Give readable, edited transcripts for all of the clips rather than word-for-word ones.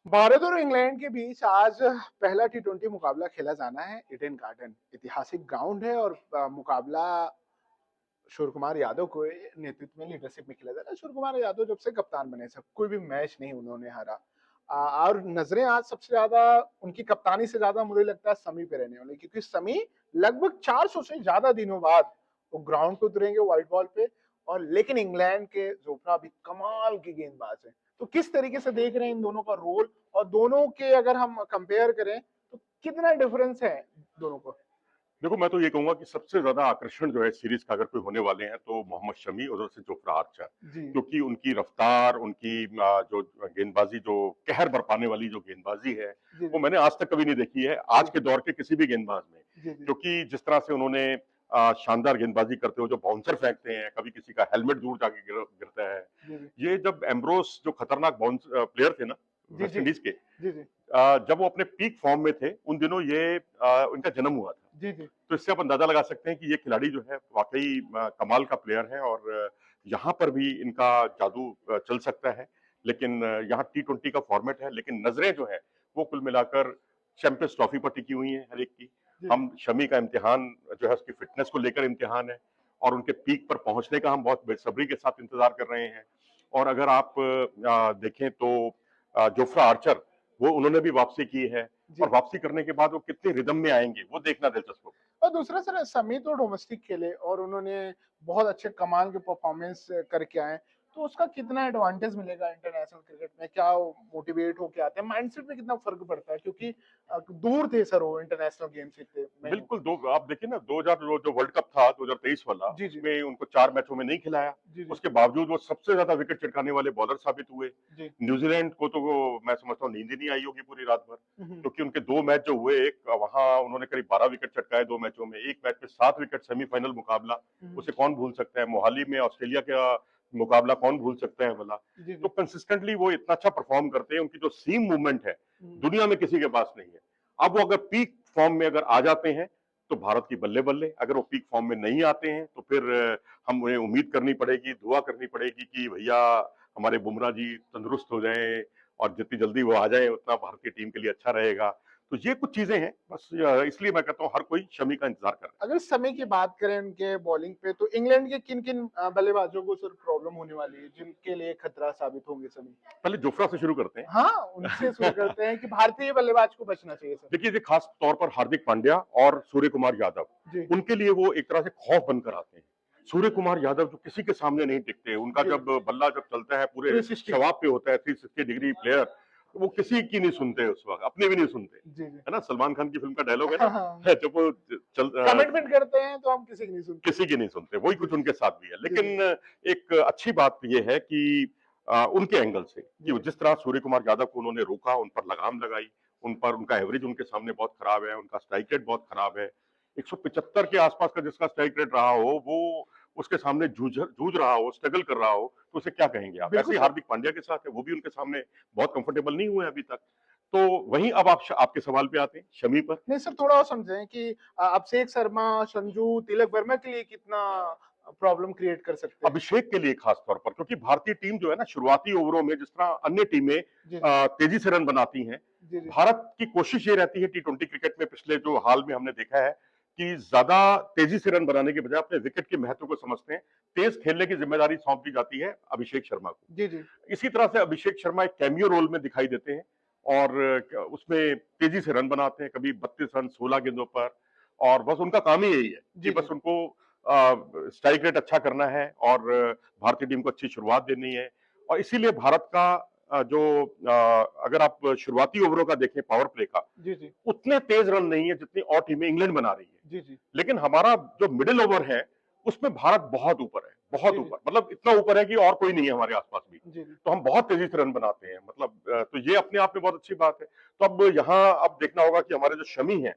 भारत और इंग्लैंड के बीच आज पहला टी20 मुकाबला खेला जाना है। ईडन गार्डन ऐतिहासिक ग्राउंड है और मुकाबला सूर्य कुमार यादव को नेतृत्व में लीडरशिप में खेला जा रहा है। सूर्य कुमार यादव जब से कप्तान बने सब कोई भी मैच नहीं उन्होंने हारा। और नजरें आज सबसे ज्यादा उनकी कप्तानी से ज्यादा मुझे लगता है समी पे रहने वाली, क्योंकि समी लगभग 400 से ज्यादा दिनों बाद वो ग्राउंड पे उतरेंगे व्हाइट बॉल पे। और लेकिन इंग्लैंड के जोफ्रा भी कमाल की गेंदबाज है। तो किस तरीके से देख रहे हैं इन दोनों का रोल, और दोनों के अगर हम कंपेयर करें तो कितना डिफरेंस है दोनों को। देखो, मैं तो ये कहूंगा कि सबसे ज्यादा आकर्षण जो है सीरीज का अगर कोई होने वाले हैं तो मोहम्मद शमी और उधर से जोफ्रा आर्चर, जी क्योंकि उनकी रफ्तार, उनकी जो गेंदबाजी, जो कहर बरपाने वाली जो गेंदबाजी है, जी वो जी मैंने आज तक कभी नहीं देखी है आज जी के दौर के किसी भी गेंदबाज में। जी जी क्योंकि जिस तरह से उन्होंने शानदार गेंदबाजी करते हो, जो बाउंसर फेंकते हैं, कभी किसी का हेलमेट दूर जाके गिरता है। जी जी ये जब एम्ब्रोस जो खतरनाक बाउंस प्लेयर थे ना जी वेस्ट जी इंडीज के, जी जी जब वो अपने पीक फॉर्म में थे उन दिनों ये इनका जन्म हुआ था। जी जी तो इससे आप अंदाजा लगा सकते हैं कि ये खिलाड़ी जो है वाकई कमाल का प्लेयर है, और यहाँ पर भी इनका जादू चल सकता है। लेकिन यहाँ टी20 का फॉर्मेट है, लेकिन नजरें जो है वो कुल मिलाकर चैंपियंस ट्रॉफी पर टिकी हुई है हर एक की। जी हम शमी का इम्तिहान जो है उसकी फिटनेस को लेकर इम्तिहान है, और उनके पीक पर पहुंचने का हम बहुत बेसब्री के साथ इंतजार कर रहे हैं। और अगर आप देखें तो जोफ्रा आर्चर, वो उन्होंने भी वापसी की है, और जी। वापसी करने के बाद वो कितने रिदम में आएंगे वो देखना दिलचस्प होगा। और दूसरा सर समी तो डोमेस्टिक खेले और उन्होंने बहुत अच्छे कमाल के परफॉर्मेंस करके आए। तो उसका कितना एडवांटेज मिलेगा इंटरनेशनल क्रिकेट में, क्या मोटिवेट होके आते हैं, माइंडसेट में कितना फर्क पड़ता है, क्योंकि दूर थे सर वो इंटरनेशनल गेम से इतने महीनों। बिल्कुल, दो आप देखिए ना, 2000 जो वर्ल्ड कप था 2023 वाला, जी जी उसमें उनको 4 मैचों में नहीं खिलाया। जी जी उसके बावजूद वो सबसे ज्यादा विकेट चटकाने वाले बॉलर साबित हुए। जी। न्यूजीलैंड को तो वो, मैं समझता हूँ, नींद ही नहीं आई होगी पूरी रात भर, हम्म, क्योंकि उनके 2 मैच जो हुए, एक वहां उन्होंने करीब 12 विकेट चटकाए 2 मैचों में, एक मैच में 7 विकेट, सेमीफाइनल मुकाबला, हम्म, उसे कौन भूल सकता है। मोहाली में ऑस्ट्रेलिया का मुकाबला कौन भूल सकता है भला। जी तो जी। कंसिस्टेंटली वो इतना अच्छा परफॉर्म करते हैं, उनकी जो सीम मूवमेंट है हम्म, दुनिया में किसी के पास नहीं है। अब वो अगर पीक फॉर्म में अगर आ जाते हैं तो भारत की बल्ले बल्ले, अगर वो पीक फॉर्म में नहीं आते हैं तो फिर हम उन्हें उम्मीद करनी पड़ेगी, दुआ करनी पड़ेगी कि भैया हमारे बुमराह जी तंदुरुस्त हो जाएं, और जितनी जल्दी वो आ जाए उतना भारतीय टीम के लिए अच्छा रहेगा। तो ये कुछ चीजें हैं, बस इसलिए मैं कहता हूँ हर कोई शमी का इंतजार कर रहा है। अगर समय की बात करें उनके बॉलिंग पे, तो इंग्लैंड के किन किन बल्लेबाजों को सर प्रॉब्लम होने वाली है जिनके लिए खतरा साबित होंगे समय। पहले जोफ्रा से शुरू करते हाँ, उनसे शुरू हैं। करते हैं कि भारतीय बल्लेबाज को बचना चाहिए सर। देखिए, ये खास तौर पर हार्दिक पांड्या और सूर्य कुमार यादव, जी उनके लिए वो एक तरह से खौफ बनकर आते हैं। सूर्य कुमार यादव जो किसी के सामने नहीं टिकते, उनका जी। जब बल्ला जब चलता है पूरे 360। शवाब पे होता है, 360 डिग्री प्लेयर, वो किसी की नहीं सुनते उस वक्त, अपने भी नहीं सुनते। जी जी। है ना, सलमान खान की फिल्म का डायलॉग है ना, हाँ हाँ। जब वो कमिटमेंट करते हैं तो हम किसी की नहीं सुनते। किसी की नहीं सुनते, वही जी कुछ उनके साथ भी है। जी जी लेकिन एक अच्छी बात ये है कि उनके एंगल से जी कि जिस तरह सूर्य कुमार यादव को उन्होंने रोका, उन पर लगाम लगाई, उन पर उनका एवरेज उनके सामने बहुत खराब है, उनका स्ट्राइक रेट बहुत खराब है। 175 के आसपास का जिसका स्ट्राइक रेट रहा हो, वो उसके सामने जूझ रहा हो, स्ट्रगल कर रहा हो, तो उसे क्या कहेंगे आप। बिल्कुल ऐसे ही सर। हार्दिक पांड्या के साथ है, वो भी उनके सामने बहुत कंफर्टेबल नहीं हुए अभी तक। तो वहीं अब आप आपके सवाल पे आते हैं शमी पर। नहीं सर, थोड़ा और समझें कि अभिषेक शर्मा, संजू, तिलक वर्मा के लिए कितना प्रॉब्लम क्रिएट कर सकते हैं। अभिषेक के लिए खास तौर पर, क्योंकि भारतीय टीम जो है ना, शुरुआती ओवरों में जिस तरह अन्य टीमें जी जी तेजी से रन बनाती हैं, जी जी भारत की कोशिश ये रहती है टी20 क्रिकेट में, पिछले जो हाल में हमने देखा है कि ज्यादा तेजी से रन बनाने के बजाय अपने विकेट के महत्व को समझते हैं, तेज खेलने की जिम्मेदारी सौंप दी जाती है अभिषेक शर्मा को। जी जी इसी तरह से अभिषेक शर्मा एक कैमियो रोल में दिखाई देते हैं, और उसमें तेजी से रन बनाते हैं, कभी 32 रन 16 गेंदों पर, और बस उनका काम ही यही है कि जी बस जी उनको स्ट्राइक रेट अच्छा करना है, और भारतीय टीम को अच्छी शुरुआत देनी है। और इसीलिए भारत का जो अगर आप शुरुआती ओवरों का देखें पावर प्ले का, जी जी उतने तेज रन नहीं है जितनी और टीमें इंग्लैंड बना रही है। जी जी लेकिन हमारा जो मिडिल ओवर है उसमें भारत बहुत ऊपर है, बहुत जी ऊपर, मतलब इतना ऊपर है कि और कोई नहीं है हमारे आसपास भी। जी जी तो हम बहुत तेजी से रन बनाते हैं, मतलब तो ये अपने आप में बहुत अच्छी बात है। तो अब यहाँ अब देखना होगा कि हमारे जो शमी हैं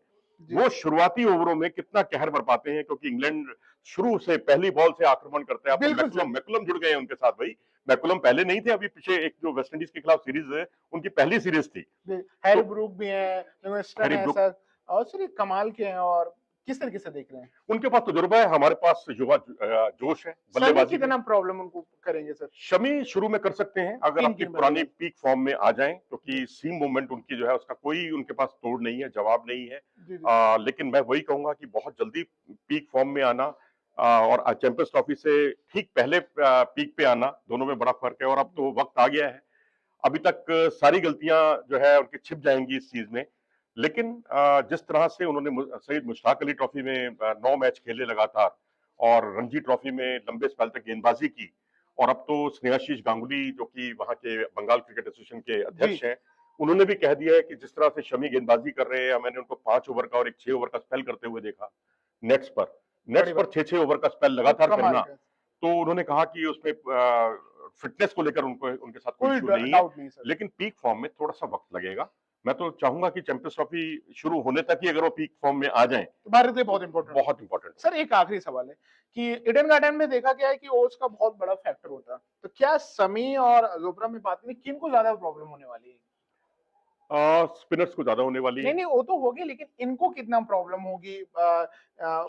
जी वो शुरुआती ओवरों में कितना कहर बरपाते हैं, क्योंकि इंग्लैंड शुरू से पहली बॉल से आक्रमण करता है। अब तो बिल्कुल सर। मैकुलम जुड़ गए हैं उनके साथ भाई। मैकुलम पहले नहीं थे, अभी पीछे एक जो वेस्ट इंडीज के खिलाफ सीरीज है उनकी पहली सीरीज थी। हैरी तो ब्रूक भी हैं, लिविंगस्टन हैरी है ब्रुक, सर। और सर ये कमाल के हैं। और किस तरीके से देख रहे हैं? उनके पास तजुर्बा है, हमारे पास युवा जोश है शमी बल्लेबाजी में। कितना प्रॉब्लम उनको करेंगे सर? शमी शुरू में कर सकते हैं अगर अपनी किन-किन पुरानी बल्लेबाज? पीक फॉर्म में आ जाएं, जी। क्योंकि सीम मूवमेंट उनकी जो है उसका कोई उनके पास तोड़ नहीं है, जवाब नहीं है। जी, जी। लेकिन मैं वही कहूंगा कि बहुत जल्दी पीक फॉर्म में आना और चैंपियंस ट्रॉफी से ठीक पहले पीक पे आना, दोनों में बड़ा फर्क है। और अब तो वक्त आ गया है, अभी तक सारी गलतियां जो है उनकी छिप जाएंगी इस चीज में। लेकिन जिस तरह से उन्होंने सईद मुश्ताक अली ट्रॉफी में 9 मैच खेले लगातार और रणजी ट्रॉफी में लंबे स्पेल तक गेंदबाजी की, और अब तो स्नेहाशीष गांगुली जो कि वहां के बंगाल क्रिकेट एसोसिएशन के जी। अध्यक्ष हैं, उन्होंने भी कह दिया है कि जिस तरह से शमी गेंदबाजी कर रहे हैं, मैंने उनको 5 ओवर का और एक 6 ओवर का स्पेल करते हुए देखा नेट्स पर। बड़ी नेट्स पर बात। 6-6 ओवर का स्पेल तो लगातार कमाल करना, का। तो उन्होंने कहा कि उसमें फिटनेस को लेकर उनको उनके साथ कोई कोई इशू ड नहीं है, डाउट नहीं सर। लेकिन पीक फॉर्म में थोड़ा सा वक्त लगेगा। मैं तो चाहूंगा कि चैंपियंस ट्रॉफी शुरू होने तक ही अगर वो पीक फॉर्म में आ जाएं तो भारत के लिए तो बहुत इंपॉर्टेंट बहुत होगा। इंपॉर्टेंट सर एक आखिरी सवाल है कि ईडन गार्डन में देखा गया है कि ओट्स का बहुत बड़ा फैक्टर होता है। तो क्या समी और जोफ्रा में बात नहीं, किनको ज्यादा प्रॉब्लम होने वाली है? होगा। स्पिनर्स को ज्यादा होने वाली नहीं, है। नहीं वो तो होगी लेकिन इनको कितना प्रॉब्लम होगी?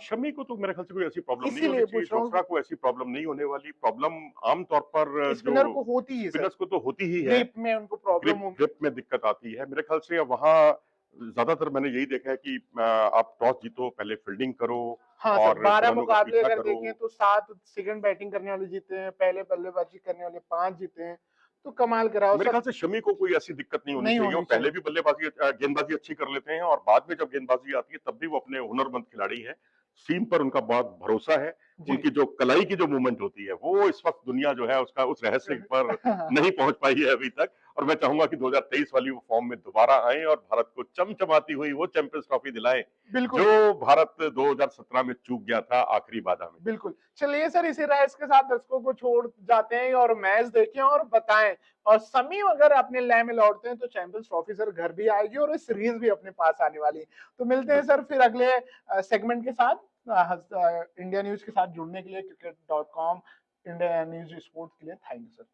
शमी को तो मेरे ख्याल से कोई ऐसी प्रॉब्लम नहीं होनी इसीलिए चाहिए, पूछ रहा जोफ्रा हूँ। को ऐसी प्रॉब्लम नहीं होने वाली। प्रॉब्लम आमतौर पर जो स्पिनर को होती है सर, स्पिनर्स को तो होती ही है, ग्रिप में उनको प्रॉब्लम ग्रिप होगी। ग्रिप में दिक्कत आती है मेरे ख्याल से। वहां ज्यादातर मैंने यही देखा है कि आप टॉस जीतो, पहले फील्डिंग करो हाँ सर, और 12 रनों का मुकाबले पीछा अगर करो। देखें तो 7 सेकंड बैटिंग करने वाले जीते हैं, पहले बल्लेबाजी करने वाले 5 जीते हैं। तो कमाल कराओ मेरे सर। ख्याल से शमी को कोई ऐसी दिक्कत नहीं होनी नहीं चाहिए। वो होनी पहले चाहिए। भी गेंदबाजी अच्छी कर लेते हैं और बाद में जब गेंदबाजी आती है तब भी वो अपने हुनरमंद खिलाड़ी है। सीम पर उनका बहुत भरोसा है। जी। उनकी जो कलाई की जो मूवमेंट होती है वो इस वक्त दुनिया जो है उसका उस रहस्य पर नहीं पहुंच पाई है अभी तक। और मैं चाहूंगा कि 2023 वाली वो फॉर्म में दोबारा आए और भारत को चमचमाती हुई वो चैंपियंस ट्रॉफी दिलाएं बिल्कुल। जो भारत 2017 में चूक गया था आखिरी बाधा में। बिल्कुल। चलिए सर, इसी राय के साथ दर्शकों को छोड़ जाते हैं और मैच देखें और बताएं। और समी अगर अपने लय में लौटते हैं तो चैंपियंस ट्रॉफी सर घर भी आएगी और सीरीज भी अपने पास आने वाली है। तो मिलते हैं बिल्कुल। सर फिर अगले सेगमेंट के साथ। इंडिया न्यूज के साथ जुड़ने के लिए cricket.com इंडिया न्यूज स्पोर्ट्स के लिए थैंक यू सर।